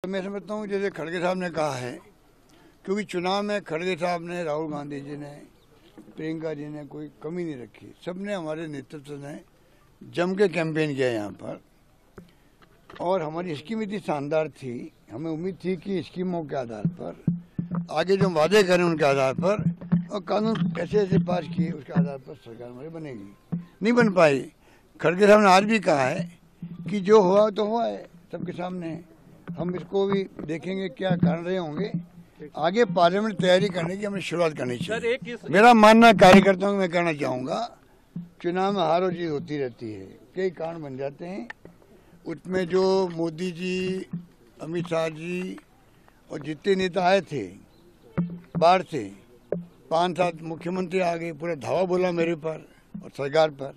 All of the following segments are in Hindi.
मैं समझता हूँ जैसे खड़गे साहब ने कहा है, क्योंकि चुनाव में खड़गे साहब ने, राहुल गांधी जी ने, प्रियंका जी ने कोई कमी नहीं रखी। सबने, हमारे नेतृत्व ने जम के कैंपेन किया यहाँ पर, और हमारी स्कीम इतनी शानदार थी, हमें उम्मीद थी कि स्कीमों के आधार पर आगे जो वादे करें उनके आधार पर, और कानून ऐसे ऐसे पास किए उसके आधार पर सरकार हमारी बनेगी। नहीं बन पाई। खड़गे साहब ने आज भी कहा है कि जो हुआ तो हुआ है सबके सामने, हम इसको भी देखेंगे क्या कारण रहे होंगे। आगे पार्लियामेंट तैयारी करने की हमें शुरुआत करनी चाहिए। मेरा मानना कार्यकर्ताओं में कहना चाहूँगा, चुनाव में हार और जीत होती रहती है, कई कारण बन जाते हैं। उसमें जो मोदी जी, अमित शाह जी और जितने नेता आए थे बाहर से, 5-7 मुख्यमंत्री आ गए, पूरा धावा बोला मेरे पर और सरकार पर।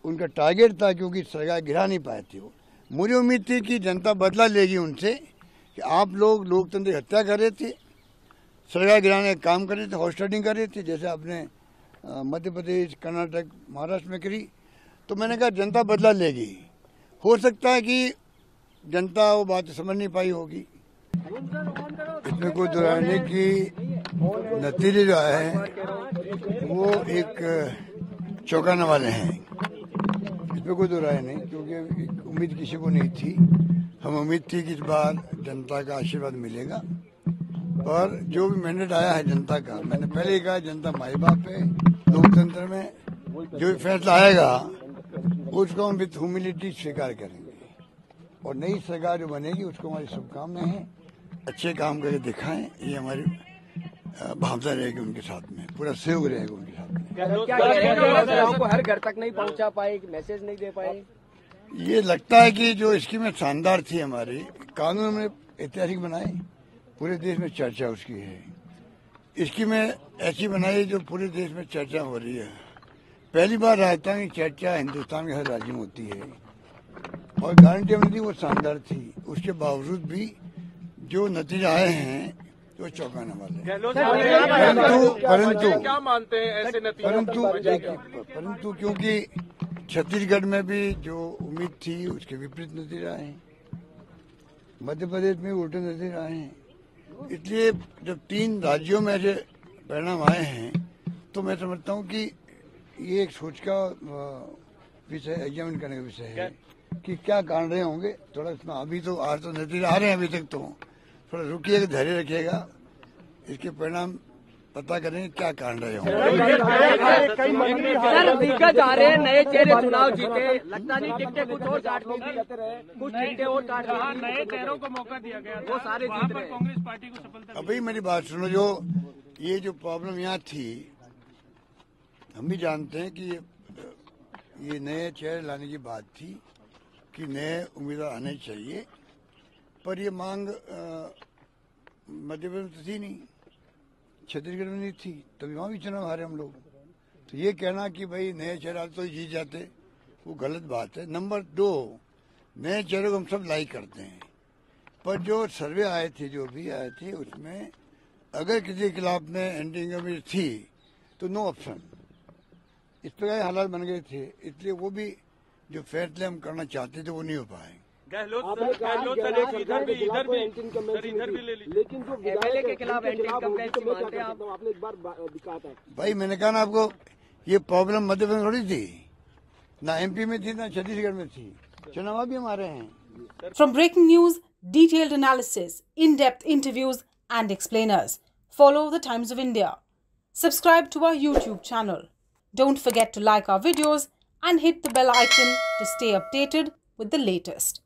उनका टारगेट था, क्योंकि सरकार गिरा नहीं पाए थे वो। मुझे उम्मीद थी कि जनता बदला लेगी उनसे, कि आप लोग लोकतंत्र की हत्या कर रहे थे, सरकार गिराने का काम कर रहे थे, हॉस्टिंग कर रहे थे, जैसे आपने मध्य प्रदेश, कर्नाटक, महाराष्ट्र में करी। तो मैंने कहा जनता बदला लेगी। हो सकता है कि जनता वो बात समझ नहीं पाई होगी, इसमें कोई दोहराने की नतीजे जो है वो एक चौंकाने वाले हैं, इसमें कोई दोहराए नहीं, क्योंकि उम्मीद किसी को नहीं थी। हम उम्मीद थी कि इस बार जनता का आशीर्वाद मिलेगा, और जो भी मैंडेट आया है जनता का, मैंने पहले ही कहा जनता माई बाप है। लोकतंत्र में जो भी फैसला आएगा उसको हम विथ ह्यूमिलिटी स्वीकार करेंगे, और नई सरकार जो बनेगी उसको हमारी शुभकामनाएं हैं। अच्छे काम करके दिखाएं, ये हमारी भावना रहेगी उनके साथ में, पूरा सहयोग रहेगा उनके साथ में। आपको हर घर तक नहीं पहुंचा पाए, मैसेज नहीं दे पाए? ये लगता है कि जो स्कीमें शानदार थी हमारी, कानून में ऐतिहासिक बनाए, पूरे देश में चर्चा उसकी है। स्कीमें ऐसी बनाई जो पूरे देश में चर्चा हो रही है। पहली बार राजस्थान की चर्चा हिंदुस्तान के हर राज्य में होती है, और गारंटी हमने दी वो शानदार थी। उसके बावजूद भी जो नतीजे आए हैं वो चौंकाने वाले। परंतु क्योंकि छत्तीसगढ़ में भी जो उम्मीद थी उसके विपरीत नतीजे आए हैं, मध्य प्रदेश में उल्टे नतीजे आए हैं, इसलिए जब 3 राज्यों में ऐसे परिणाम आए हैं तो मैं समझता हूँ कि ये एक सोच का विषय, एग्जामिन करने का विषय है कि क्या कारण रहे होंगे। थोड़ा इसमें अभी तो आज तो नतीजे आ रहे हैं, अभी तक तो थोड़ा रुकिएगा, धैर्य रखिएगा, इसके परिणाम पता करेंगे क्या कारण रहे होंगे। सर दिग्गज आ रहे हैं, नए चेहरे चुनाव जीते, लगता नहीं टिकटें कुछ और काट होगी, कुछ टिकटें और काट होगी, नए चेहरों को मौका दिया गया, वो सारे जीत रहे हैं। कांग्रेस पार्टी को सफलता। अभी मेरी बात सुनो, जो ये जो प्रॉब्लम यहाँ थी, हम भी जानते हैं कि ये नए चेहरे लाने की बात थी कि नए उम्मीदवार आने चाहिए, पर ये मांग मध्य प्रदेश में थी नहीं, छत्तीसगढ़ में नहीं थी, तभी वहाँ भी चुनाव हारे हम लोग। तो ये कहना कि भाई नए चेहरे तो जीत जाते, वो गलत बात है। नंबर 2, नए चेहरे को हम सब लाइक करते हैं, पर जो सर्वे आए थे, जो भी आए थे, उसमें अगर किसी के खिलाफ में एंटी इनकम्बेंसी थी तो नो ऑप्शन, इस प्रकार हालात बन गए थे। इसलिए वो भी जो फैसले हम करना चाहते थे वो नहीं हो पाए। लेकिन जो एमएलए के खिलाफ एंटी इनकम्बेंसी मानते हैं आप? आपने एक बार दिखा था भाई, मैंने कहा ना आपको, ये प्रॉब्लम मध्य प्रदेश में थोड़ी थी, ना एमपी में थी, ना छत्तीसगढ़ में थी, चुनाव भी हमारे हैं। From breaking news, detailed analysis, in-depth interviews and explainers, follow the Times of India. Subscribe to our YouTube channel. Don't forget to like our videos and hit the bell icon to stay updated with the latest.